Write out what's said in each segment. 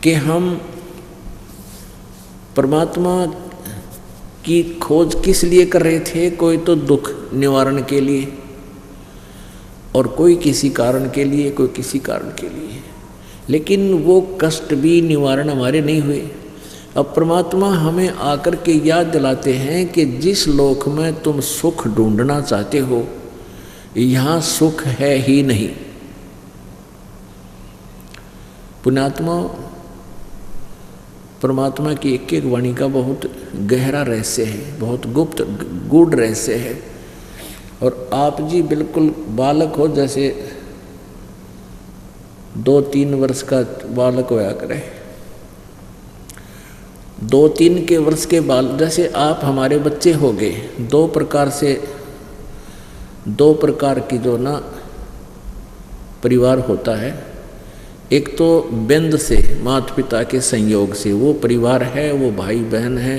कि हम परमात्मा की खोज किस लिए कर रहे थे। कोई तो दुख निवारण के लिए और कोई किसी कारण के लिए, कोई किसी कारण के लिए, लेकिन वो कष्ट भी निवारण हमारे नहीं हुए। अब परमात्मा हमें आकर के याद दिलाते हैं कि जिस लोक में तुम सुख ढूंढना चाहते हो यहाँ सुख है ही नहीं। पुण्यात्मा, परमात्मा की एक एक वाणी का बहुत गहरा रहस्य है, बहुत गुप्त गूढ़ रहस्य है। और आप जी बिल्कुल बालक हो, जैसे 2-3 वर्ष का बालक होया करे, 2-3 के वर्ष के बाल जैसे आप हमारे बच्चे हो गए। दो प्रकार की जो ना परिवार होता है। एक तो बिंद से माता पिता के संयोग से वो परिवार है, वो भाई बहन है,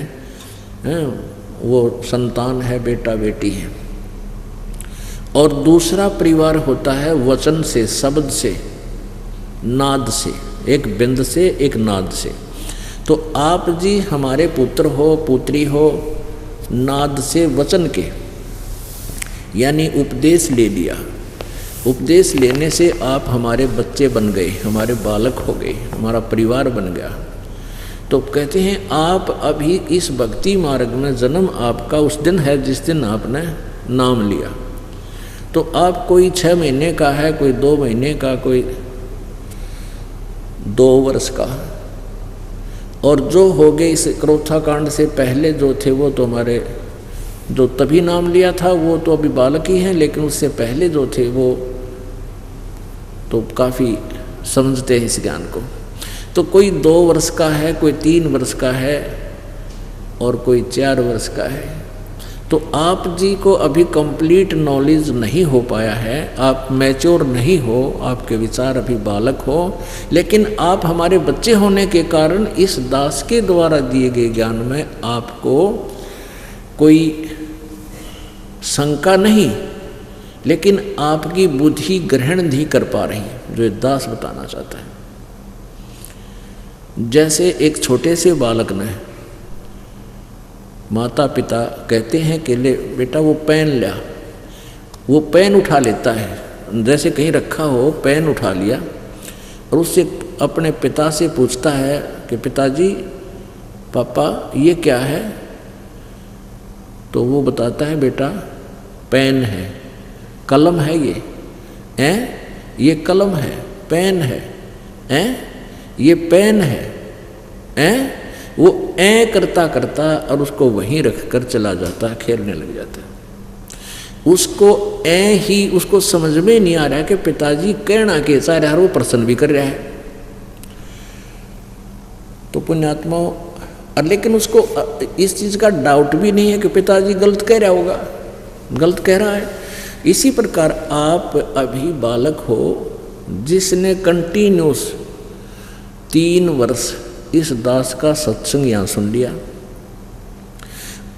वो संतान है, बेटा बेटी है। और दूसरा परिवार होता है वचन से, शब्द से, नाद से, एक बिंद से, एक नाद से। तो आप जी हमारे पुत्र हो, पुत्री हो, नाद से वचन के, यानी उपदेश ले लिया। उपदेश लेने से आप हमारे बच्चे बन गए, हमारे बालक हो गए, हमारा परिवार बन गया। तो कहते हैं आप अभी इस भक्ति मार्ग में जन्म आपका उस दिन है जिस दिन आपने नाम लिया। तो आप कोई 6 महीने का है, कोई 2 महीने का, कोई 2 वर्ष का। और जो हो गए इस क्रोथा कांड से पहले जो थे वो तो हमारे जो तभी नाम लिया था वो तो अभी बालक ही हैं, लेकिन उससे पहले जो थे वो तो काफ़ी समझते हैं इस ज्ञान को। तो कोई 2 वर्ष का है, कोई 3 वर्ष का है और कोई 4 वर्ष का है। तो आप जी को अभी कंप्लीट नॉलेज नहीं हो पाया है, आप मैच्योर नहीं हो, आपके विचार अभी बालक हो, लेकिन आप हमारे बच्चे होने के कारण इस दास के द्वारा दिए गए ज्ञान में आपको कोई शंका नहीं, लेकिन आपकी बुद्धि ग्रहण नहीं कर पा रही जो ये दास बताना चाहता है। जैसे एक छोटे से बालक ने माता पिता कहते हैं कि ले बेटा वो पेन लिया, वो पेन उठा लेता है, जैसे कहीं रखा हो पेन उठा लिया और उससे अपने पिता से पूछता है कि पिताजी, पापा ये क्या है? तो वो बताता है बेटा पेन है, कलम है, ये कलम है, पेन है, ये पेन है, वो करता करता और उसको वहीं रख कर चला जाता है, खेलने लग जाता है। उसको ही उसको समझ में नहीं आ रहा है कि पिताजी कहना के चाह रहा है, वो प्रसन्न भी कर रहा है। तो पुण्यात्मा, लेकिन उसको इस चीज़ का डाउट भी नहीं है कि पिताजी गलत कह रहा होगा, गलत कह रहा है। इसी प्रकार आप अभी बालक हो जिसने कंटिन्यूस 3 वर्ष इस दास का सत्संग यहाँ सुन लिया,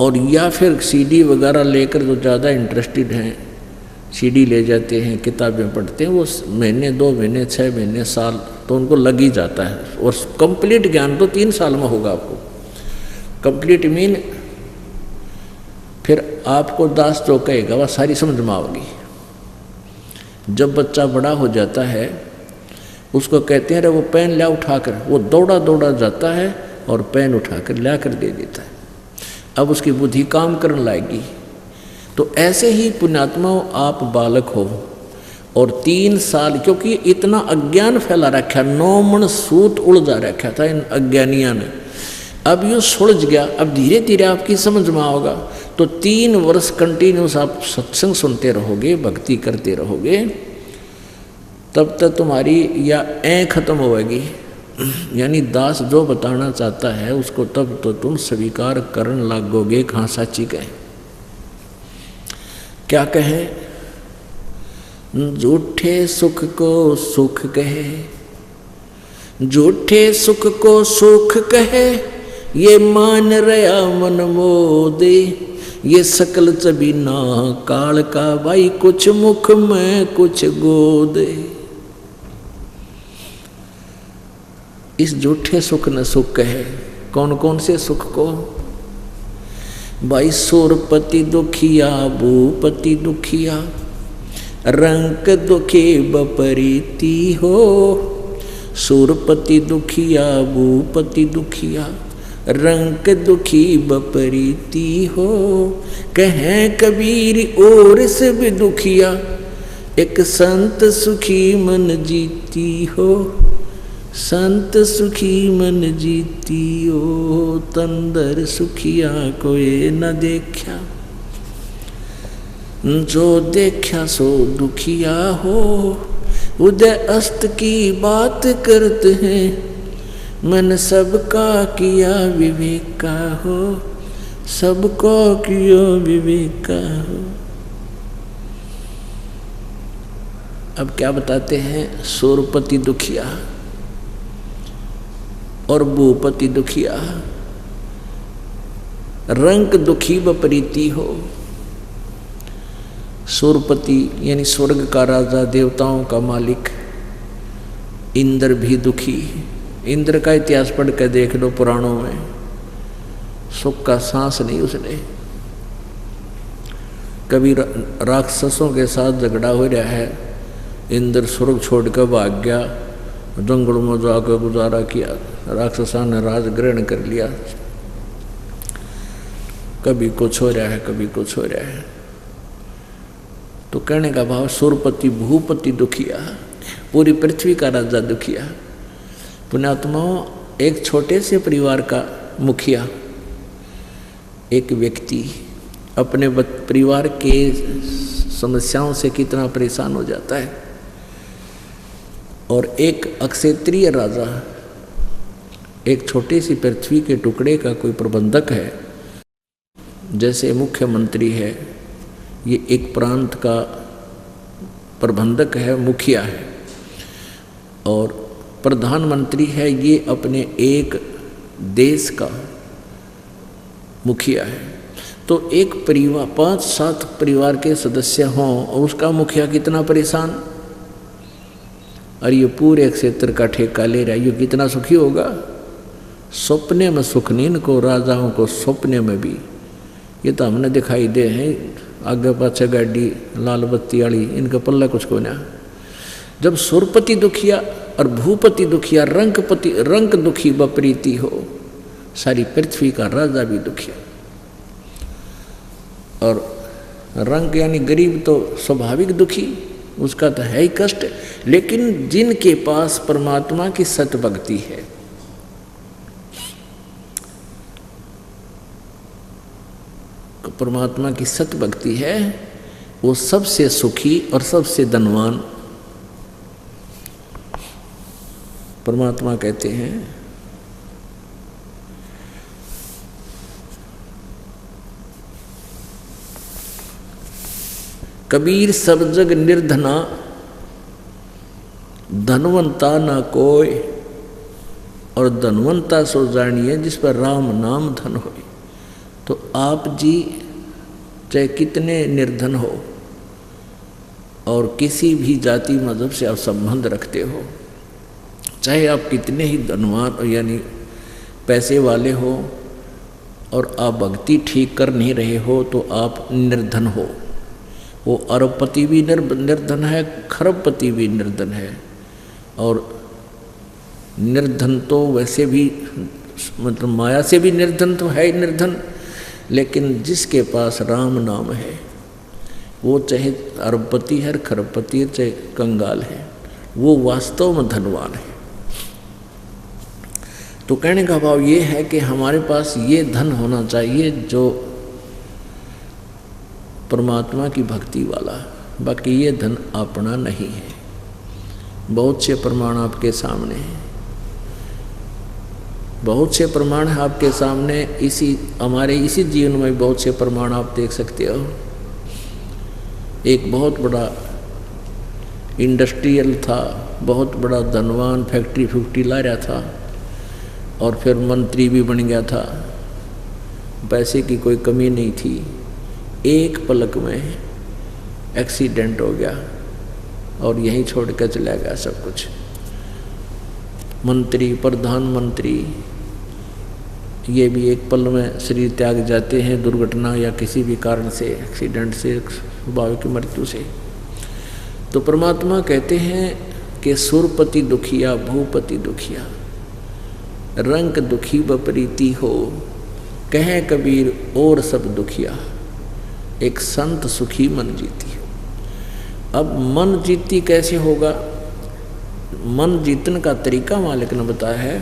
और या फिर सीडी वगैरह लेकर जो ज़्यादा इंटरेस्टेड हैं सीडी ले जाते हैं, किताबें पढ़ते हैं, वो महीने 2 महीने 6 महीने साल तो उनको लग ही जाता है। और कंप्लीट ज्ञान तो 3 साल में होगा आपको। कंप्लीट मीन फिर आपको दास जो कहेगा वह सारी समझ में आओगी। जब बच्चा बड़ा हो जाता है उसको कहते हैं रे वो पेन ला उठाकर, वो दौड़ा दौड़ा जाता है और पेन उठाकर ला कर दे देता है। अब उसकी बुद्धि काम करने लगेगी। तो ऐसे ही पुण्यात्माओं आप बालक हो और 3 साल, क्योंकि इतना अज्ञान फैला रखा, 9 मन सूत उलझा रखा था इन अज्ञानियों ने। अब ये सुलझ गया, अब धीरे धीरे आपकी समझ में आओगा। तो 3 वर्ष कंटिन्यूस आप सत्संग सुनते रहोगे, भक्ति करते रहोगे, तब तक तुम्हारी या खत्म होगी, यानी दास जो बताना चाहता है उसको तब तो तुम स्वीकार करने लगोगे। कहाँ साची कहे, क्या कहे? झूठे सुख को सुख कहे, झूठे सुख को सुख कहे, ये मान रया मन मोदे, ये सकल चबीना काल का भाई, कुछ मुख में कुछ गोदे। इस झूठे सुख न सुख कहे। कौन कौन से सुख को? भाई सुरपति दुखिया, भूपति दुखिया, रंक दुखे बपरीति हो। सुरपति दुखिया, भूपति दुखिया, रंक दुखी बपरीति हो। कहें कबीर और सब दुखिया, एक संत सुखी मन जीती हो। संत सुखी मन जीती हो, तंदर सुखिया कोई न देखा। जो देखा सो दुखिया हो। उदय अस्त की बात करते हैं, मन सबका किया विवेक का हो। सबको किया विवेक का हो। अब क्या बताते हैं? सुरपति दुखिया और भूपति दुखिया, रंक दुखी बपरीति हो। सुरपति यानी स्वर्ग का राजा, देवताओं का मालिक इंद्र भी दुखी। इंद्र का इतिहास पढ़ कर देख लो पुराणों में, सुख का सांस नहीं उसने। कभी राक्षसों के साथ झगड़ा हो रहा है, इंद्र स्वर्ग छोड़कर भाग गया, जंगल में जाकर गुजारा किया, राक्षसा ने राज ग्रहण कर लिया। कभी कुछ हो रहा है, कभी कुछ हो रहा है। तो कहने का भाव सुरपति भूपति दुखिया, पूरी पृथ्वी का राजा दुखिया। पुण्यात्माओं, एक छोटे से परिवार का मुखिया, एक व्यक्ति अपने परिवार के समस्याओं से कितना परेशान हो जाता है। और एक अक्षेत्रीय राजा, एक छोटी सी पृथ्वी के टुकड़े का कोई प्रबंधक है, जैसे मुख्यमंत्री है, ये एक प्रांत का प्रबंधक है, मुखिया है। और प्रधानमंत्री है, ये अपने एक देश का मुखिया है। तो एक परिवार 5-7 परिवार के सदस्य हों और उसका मुखिया कितना परेशान, और ये पूरे क्षेत्र का ठेका ले रहा है, ये कितना सुखी होगा। सपने में सुख नहीं इनको, राजाओं को सपने में भी। ये तो हमने दिखाई दे हैं, आगे पाछे गाड़ी लाल बत्ती वाली, इनका पल्ला कुछ को ना। जब सुरपति दुखिया और भूपति दुखिया, रंक दुखी बपरीति हो, सारी पृथ्वी का राजा भी दुखिया। और रंक यानी गरीब तो स्वाभाविक दुखी, उसका तो है ही कष्ट। लेकिन जिनके पास परमात्मा की सत भक्ति है, परमात्मा की सत भक्ति है, वो सबसे सुखी और सबसे धनवान। परमात्मा कहते हैं, कबीर सब जग निर्धना, धनवंता ना कोई। और धनवंता सो जानिए जिस पर राम नाम धन हो। तो आप जी चाहे कितने निर्धन हो और किसी भी जाति मजहब से आप संबंध रखते हो, चाहे आप कितने ही धनवान यानी पैसे वाले हो और आप भक्ति ठीक कर नहीं रहे हो, तो आप निर्धन हो। वो अरबपति भी निर्धन है, खरबपति भी निर्धन है। और निर्धन तो वैसे भी मतलब माया से भी निर्धन तो है ही निर्धन, लेकिन जिसके पास राम नाम है, वो चाहे अरबपति है, खरबपति है, चाहे कंगाल है, वो वास्तव में धनवान है। तो कहने का भाव ये है कि हमारे पास ये धन होना चाहिए जो परमात्मा की भक्ति वाला, बाकी ये धन अपना नहीं है। बहुत से प्रमाण आपके सामने हैं, बहुत से प्रमाण है आपके सामने। हमारे इसी जीवन में बहुत से प्रमाण आप देख सकते हो। एक बहुत बड़ा इंडस्ट्रियल था, बहुत बड़ा धनवान, फैक्ट्री ला रहा था और फिर मंत्री भी बन गया था, पैसे की कोई कमी नहीं थी। एक पलक में एक्सीडेंट हो गया और यहीं छोड़ कर चला गया सब कुछ। मंत्री, प्रधानमंत्री, ये भी एक पल में शरीर त्याग जाते हैं, दुर्घटना या किसी भी कारण से, एक्सीडेंट से, स्वाभाविक मृत्यु से। तो परमात्मा कहते हैं कि सुरपति दुखिया भूपति दुखिया, रंग दुखी बपरीती हो, कहे कबीर और सब दुखिया, एक संत सुखी मन जीती। अब मन जीती कैसे होगा? मन जीतने का तरीका मालिक ने बताया है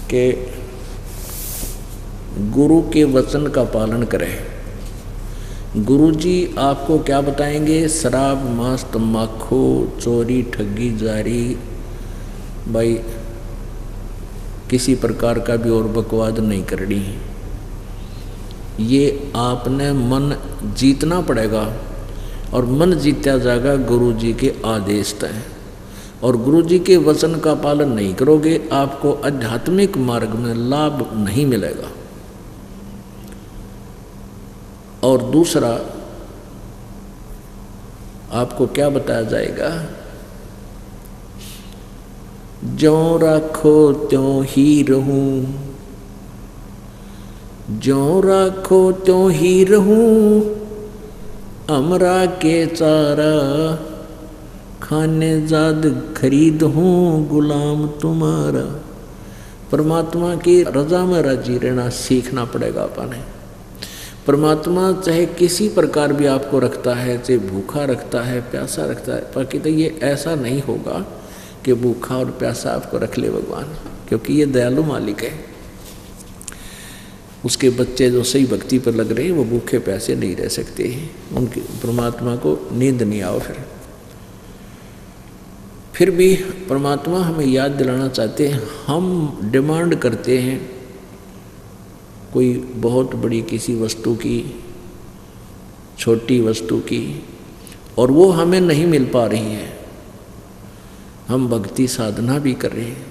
कि गुरु के वचन का पालन करें। गुरु जी आपको क्या बताएंगे? शराब, मांस, तम्बाकू, चोरी, ठगी, जारी, भाई किसी प्रकार का भी और बकवाद नहीं करनी है। ये आपने मन जीतना पड़ेगा, और मन जीता जाएगा गुरु जी के आदेश तय। और गुरु जी के वचन का पालन नहीं करोगे, आपको आध्यात्मिक मार्ग में लाभ नहीं मिलेगा। और दूसरा आपको क्या बताया जाएगा? ज्यों राखो त्यों ही रहूं, ज्यों राखो त्यों ही रहूं, अमरा के चारा, खाने जाद खरीद हूँ गुलाम तुम्हारा। परमात्मा की रजा में राजी रहना सीखना पड़ेगा अपने। परमात्मा चाहे किसी प्रकार भी आपको रखता है, चाहे भूखा रखता है, प्यासा रखता है, बाकी तो ये ऐसा नहीं होगा कि भूखा और प्यासा आपको रख ले भगवान, क्योंकि ये दयालु मालिक है। उसके बच्चे जो सही भक्ति पर लग रहे हैं वो भूखे प्यासे नहीं रह सकते हैं, उनके परमात्मा को नींद नहीं आओ। फिर भी परमात्मा हमें याद दिलाना चाहते हैं, हम डिमांड करते हैं कोई बहुत बड़ी किसी वस्तु की, छोटी वस्तु की, और वो हमें नहीं मिल पा रही है। हम भक्ति साधना भी कर रहे हैं,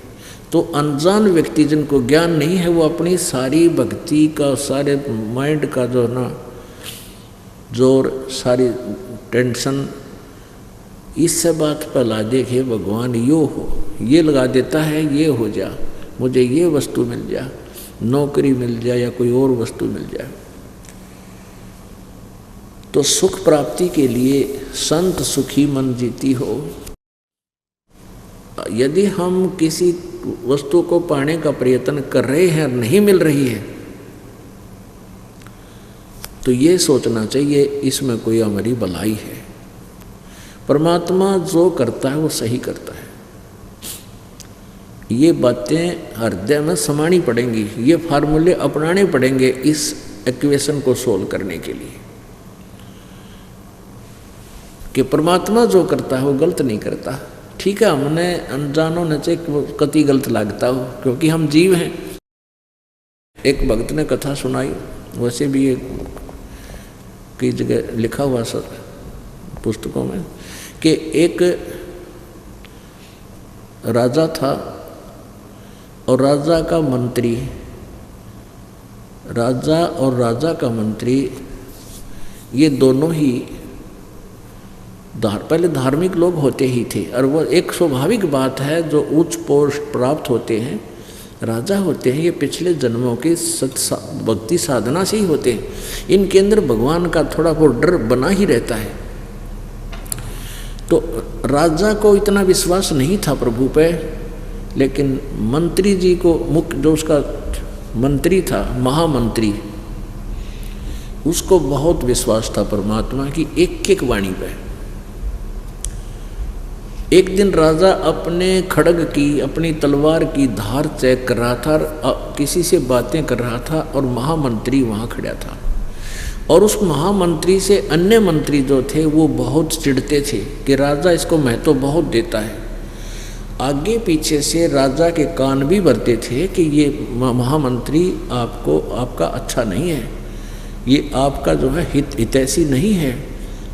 तो अनजान व्यक्ति जिनको ज्ञान नहीं है वो अपनी सारी भक्ति का, सारे माइंड का जो ना जोर, सारी टेंशन इस बात पर ला देखे भगवान यो हो, ये लगा देता है, ये हो जा, मुझे ये वस्तु मिल जा, नौकरी मिल जाए या कोई और वस्तु मिल जाए। तो सुख प्राप्ति के लिए संत सुखी मन जीती हो। यदि हम किसी वस्तु को पाने का प्रयत्न कर रहे हैं और नहीं मिल रही है, तो ये सोचना चाहिए इसमें कोई हमारी भलाई है। परमात्मा जो करता है वो सही करता है। ये बातें हृदय में समानी पड़ेंगी, ये फार्मूले अपनाने पड़ेंगे इस इक्वेशन को सोल्व करने के लिए, कि परमात्मा जो करता है वो गलत नहीं करता। ठीक है, हमने अनजानों ने चाहे कति गलत लगता हो, क्योंकि हम जीव हैं। एक भक्त ने कथा सुनाई, वैसे भी ये कई जगह लिखा हुआ सर पुस्तकों में, कि एक राजा था और राजा का मंत्री, राजा और राजा का मंत्री, ये दोनों ही पहले धार्मिक लोग होते ही थे। और वो एक स्वाभाविक बात है, जो उच्च पोस्ट प्राप्त होते हैं, राजा होते हैं, ये पिछले जन्मों की भक्ति साधना से ही होते हैं। इनके अंदर भगवान का थोड़ा बहुत डर बना ही रहता है। तो राजा को इतना विश्वास नहीं था प्रभु पे, लेकिन मंत्री जी को, मुख्य जो उसका मंत्री था, महामंत्री, उसको बहुत विश्वास था परमात्मा की एक एक वाणी पे। एक दिन राजा अपने खड्ग की, अपनी तलवार की धार चेक कर रहा था, किसी से बातें कर रहा था, और महामंत्री वहाँ खड़ा था। और उस महामंत्री से अन्य मंत्री जो थे वो बहुत चिढ़ते थे कि राजा इसको महत्व बहुत देता है। आगे पीछे से राजा के कान भी भरते थे कि ये महामंत्री आपको, आपका अच्छा नहीं है, ये आपका जो है हितैषी नहीं है,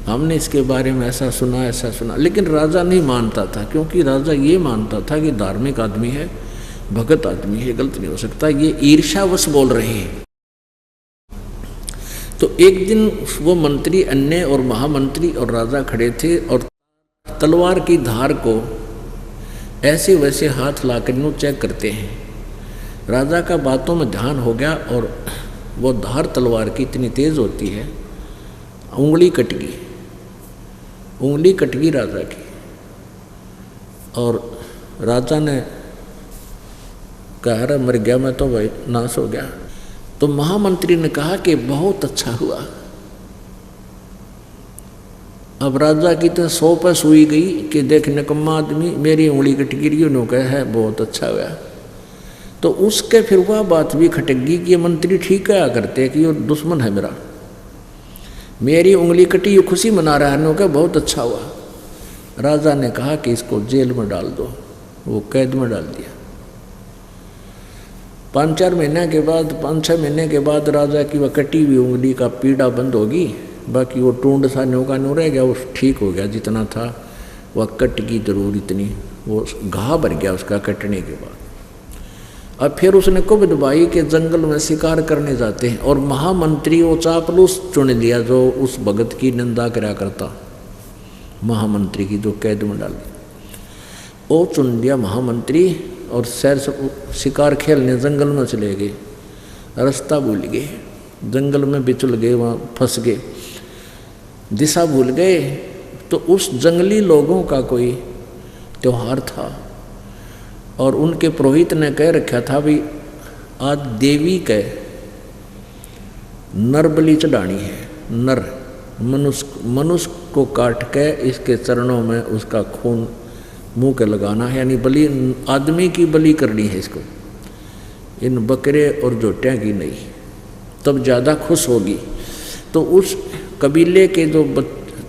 हमने इसके बारे में ऐसा सुना ऐसा सुना। लेकिन राजा नहीं मानता था, क्योंकि राजा ये मानता था कि धार्मिक आदमी है, भगत आदमी है, गलत नहीं हो सकता, ये ईर्ष्यावश बोल रहे हैं। तो एक दिन वो मंत्री, अन्य और महामंत्री और राजा खड़े थे, और तलवार की धार को ऐसे वैसे हाथ लाकर यूँ चेक करते हैं। राजा का बातों में ध्यान हो गया और वो धार तलवार की इतनी तेज होती है, उंगली कट गई राजा की। और राजा ने कहा अरे मर गया मैं तो, भाई नाश हो गया। तो महामंत्री ने कहा कि बहुत अच्छा हुआ। अब राजा की तो 100 पे सुई गई कि देख निकम्मा आदमी, मेरी उंगली कट गिरी, उन्होंने कहा है बहुत अच्छा हुआ। तो उसके फिर वह बात भी खटक गई कि ये मंत्री ठीक क्या करते कि ये दुश्मन है मेरा, मेरी उंगली कटी, ये खुशी मना रहा है, उन्होंने कहा बहुत अच्छा हुआ। राजा ने कहा कि इसको जेल में डाल दो, वो कैद में डाल दिया। 5-4 महीने के बाद, 5-6 महीने के बाद राजा की वह कटी हुई उंगली का पीड़ा बंद होगी, बाकी वो टूंड सा न्यू का न्यू रह गया, वो ठीक हो गया जितना था। वह कट की जरूर इतनी, वो घाव भर गया उसका कटने के बाद। अब फिर उसने कुबद भाई के जंगल में शिकार करने जाते हैं और महामंत्री वो चापलूस चुन लिया जो उस भगत की निंदा करा करता, महामंत्री की जो कैद में डाल दी, वो चुन लिया महामंत्री और सैर शिकार खेलने जंगल में चले गए। रास्ता भूल गए, जंगल में बिचल गए, वहाँ फंस गए, दिशा भूल गए। तो उस जंगली लोगों का कोई त्योहार था और उनके पुरोहित ने कह रखा था भी आज देवी के नर बलि चढ़ानी है। नर मनुष्य को काट के इसके चरणों में उसका खून मुंह के लगाना है, यानी बलि आदमी की बलि करनी है इसको, इन बकरे और जोटियाँ की नहीं, तब ज़्यादा खुश होगी। तो उस कबीले के जो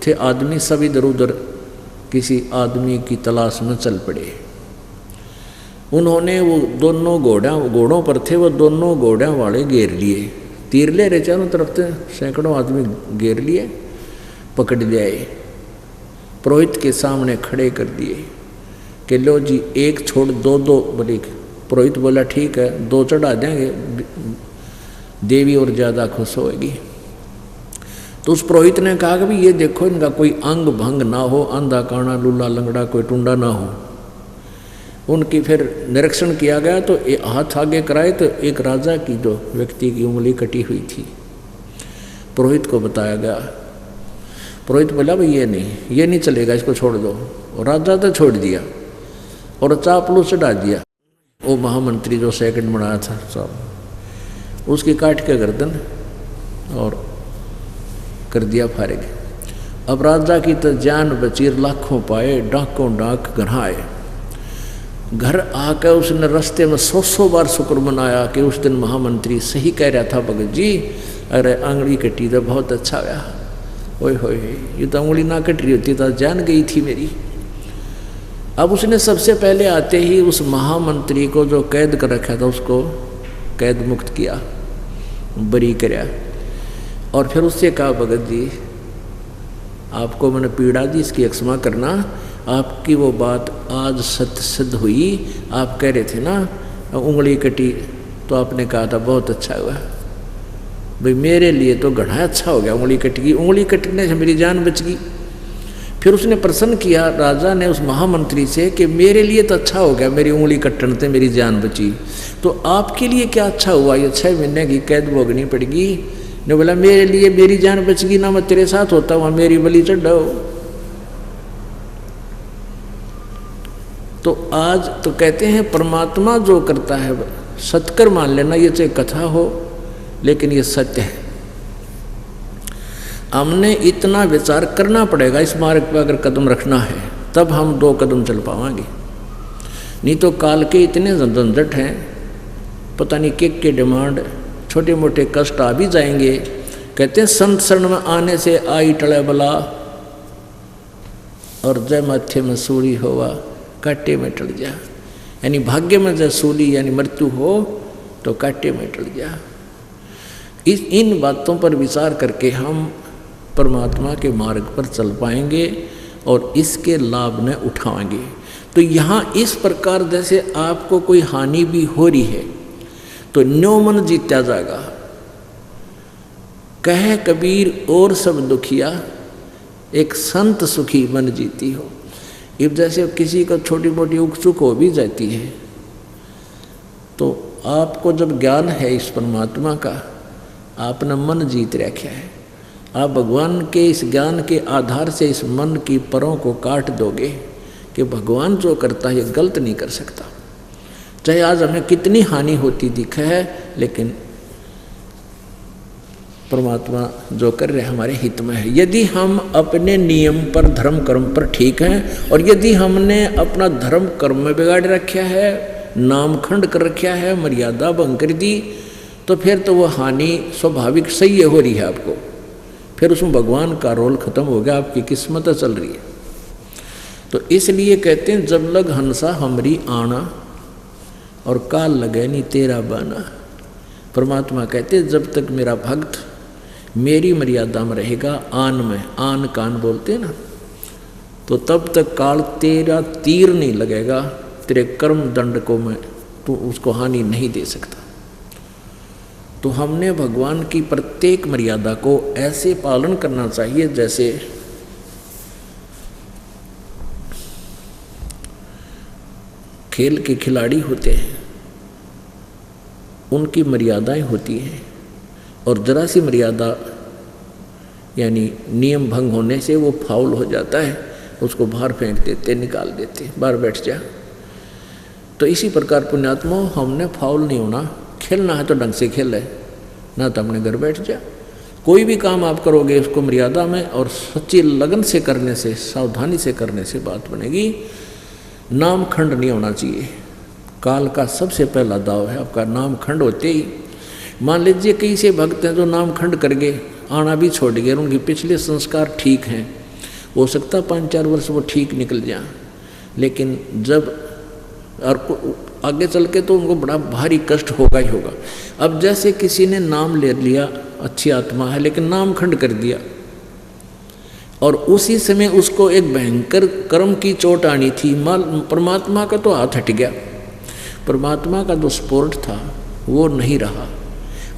थे आदमी सब इधर उधर किसी आदमी की तलाश में चल पड़े। उन्होंने वो दोनों घोड़ों पर थे, वो दोनों घोड़ों वाले घेर लिए, तीर ले रहे चारों तरफ से, सैकड़ों आदमी घेर लिए, पकड़ ले आए, पुरोहित के सामने खड़े कर दिए कि लो जी एक छोड़ दो बोले। पुरोहित बोला ठीक है 2 चढ़ा देंगे, देवी और ज़्यादा खुश होएगी। तो उस पुरोहित ने कहा कि भाई ये देखो इनका कोई अंग भंग ना हो, अंधा काना लूला लंगड़ा कोई टुंडा ना हो। उनकी फिर निरीक्षण किया गया तो हाथ आगे कराए तो एक राजा की जो व्यक्ति की उंगली कटी हुई थी, पुरोहित को बताया गया। पुरोहित बोला भाई ये नहीं चलेगा, इसको छोड़ दो। और राजा तो छोड़ दिया और चापलू चढ़ा दिया। वो महामंत्री जो सेकंड बनाया था साहब, उसकी काट के गर्दन और कर दिया फारिग। अब राजा की तो जान बची, लाखों पाए, डाकों डाक घर आए। घर आकर उसने रास्ते में 100 बार शुक्र मनाया कि उस दिन महामंत्री सही कह रहा था भगत जी, अरे आंगली कटी तो बहुत अच्छा गया, ओए होए ये तो उंगली ना कट रही होती तो जान गई थी मेरी। अब उसने सबसे पहले आते ही उस महामंत्री को जो कैद कर रखा था उसको कैद मुक्त किया, बरी कराया। और फिर उससे कहा भगत जी आपको मैंने पीड़ा दी, इसकी क्षमा करना, आपकी वो बात आज सत्य सिद्ध हुई। आप कह रहे थे ना उंगली कटी, तो आपने कहा था बहुत अच्छा हुआ भाई, मेरे लिए तो घना अच्छा हो गया, उंगली कट गई, उंगली कटने से मेरी जान बच गई। फिर उसने प्रश्न किया राजा ने उस महामंत्री से कि मेरे लिए तो अच्छा हो गया, मेरी उंगली कटने से मेरी जान बची, तो आपके लिए क्या अच्छा हुआ, ये 6 महीने की कैद भोगनी पड़ेगी। ने बोला मेरे लिए मेरी जान बच गई ना, मैं तेरे साथ होता वहाँ मेरी बलि चढ़ाओ। तो आज तो कहते हैं परमात्मा जो करता है सत्कर मान लेना, ये चाहे कथा हो लेकिन ये सत्य है। हमने इतना विचार करना पड़ेगा इस मार्ग पर अगर कदम रखना है, तब हम 2 कदम चल पाएंगे। नहीं तो काल के इतने झंझट हैं, पता नहीं के डिमांड, छोटे मोटे कष्ट आ भी जाएंगे। कहते हैं संत शरण में आने से आई टले बला, और जय माथे में सूली होवा काटे में टल जा, यानी भाग्य में जब सूली यानी मृत्यु हो तो काटे में टल जा। इन बातों पर विचार करके हम परमात्मा के मार्ग पर चल पाएंगे और इसके लाभ न उठाएंगे। तो यहाँ इस प्रकार जैसे आपको कोई हानि भी हो रही है तो न्यो मन जीता जाएगा। कहे कबीर और सब दुखिया, एक संत सुखी मन जीती हो। अब जैसे किसी को छोटी मोटी उकचुक हो भी जाती है, तो आपको जब ज्ञान है इस परमात्मा का, आपने मन जीत रखा है, आप भगवान के इस ज्ञान के आधार से इस मन की परों को काट दोगे कि भगवान जो करता है ये गलत नहीं कर सकता। चाहे आज हमें कितनी हानि होती दिखे है, लेकिन परमात्मा जो कर रहे हमारे हित में है। यदि हम अपने नियम पर, धर्म कर्म पर ठीक हैं, और यदि हमने अपना धर्म कर्म में बिगाड़ रखा है, नामखंड कर रखा है, मर्यादा भंग कर दी, तो फिर तो वो हानि स्वाभाविक सही हो रही है आपको। फिर उसमें भगवान का रोल खत्म हो गया, आपकी किस्मत चल रही है। तो इसलिए कहते हैं जब लग हंसा हमरी आना, और काल लगे नहीं तेरा बाना। परमात्मा कहते हैं जब तक मेरा भक्त मेरी मर्यादा में रहेगा, आन में, आन कान बोलते हैं ना, तो तब तक काल तेरा तीर नहीं लगेगा, तेरे कर्म दंड को मैं तो उसको हानि नहीं दे सकता। तो हमने भगवान की प्रत्येक मर्यादा को ऐसे पालन करना चाहिए जैसे खेल के खिलाड़ी होते हैं, उनकी मर्यादाएं होती हैं, और जरा सी मर्यादा यानी नियम भंग होने से वो फाउल हो जाता है, उसको बाहर फेंक देते, निकाल देते, बाहर बैठ जा। तो इसी प्रकार पुण्यात्मा हमने फाउल नहीं होना, खेलना है तो ढंग से खेल है, ना तो अपने घर बैठ जा। कोई भी काम आप करोगे उसको मर्यादा में और सच्ची लगन से करने से, सावधानी से करने से बात बनेगी। नाम खंड नहीं होना चाहिए। काल का सबसे पहला दाव है आपका नाम खंड होते ही। मान लीजिए कई से भक्त हैं जो नाम खंड कर गए, आना भी छोड़ गए, उनके पिछले संस्कार ठीक हैं, हो सकता 5-4 वर्ष वो ठीक निकल जाए, लेकिन जब और आगे चल के तो उनको बड़ा भारी कष्ट होगा ही होगा। अब जैसे किसी ने नाम ले लिया, अच्छी आत्मा है, लेकिन नाम खंड कर दिया, और उसी समय उसको एक भयंकर कर्म की चोट आनी थी, परमात्मा का तो हाथ हट गया, परमात्मा का जो सपोर्ट था वो नहीं रहा,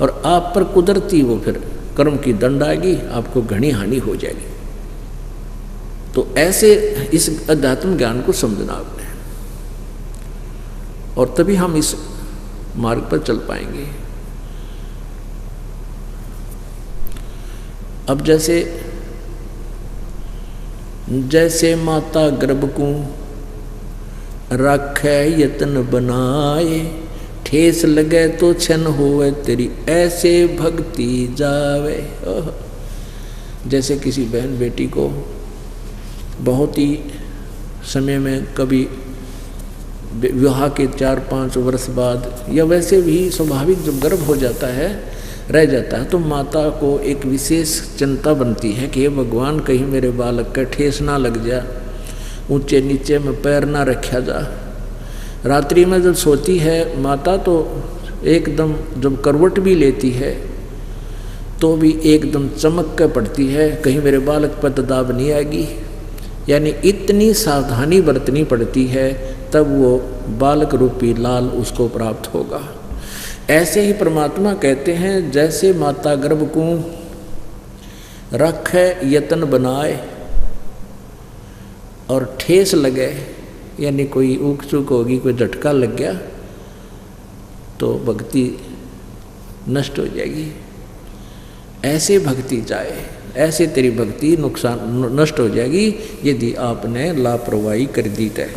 और आप पर कुदरती वो फिर कर्म की दंड आएगी, आपको घनी हानि हो जाएगी। तो ऐसे इस अध्यात्म ज्ञान को समझना आपने, और तभी हम इस मार्ग पर चल पाएंगे। अब जैसे माता गर्भ को रखे यत्न बनाए, ठेस लगे तो छन होवे तेरी ऐसे भक्ति जावे। जैसे किसी बहन बेटी को बहुत ही समय में कभी विवाह के 4-5 वर्ष बाद, या वैसे भी स्वाभाविक जब गर्भ हो जाता है, रह जाता है, तो माता को एक विशेष चिंता बनती है कि भगवान कहीं मेरे बालक का ठेस ना लग जा, ऊंचे नीचे में पैर ना रखा जा। रात्रि में जब सोती है माता तो एकदम, जब करवट भी लेती है तो भी एकदम चमक कर पड़ती है, कहीं मेरे बालक पर दबाव नहीं आएगी, यानी इतनी सावधानी बरतनी पड़ती है, तब वो बालक रूपी लाल उसको प्राप्त होगा। ऐसे ही परमात्मा कहते हैं जैसे माता गर्भ को रखे यत्न बनाए और ठेस लगे, यानी कोई ऊक चूक होगी, कोई झटका लग गया तो भक्ति नष्ट हो जाएगी। ऐसे भक्ति जाए, ऐसे तेरी भक्ति नुकसान नष्ट हो जाएगी यदि आपने लापरवाही कर दी है।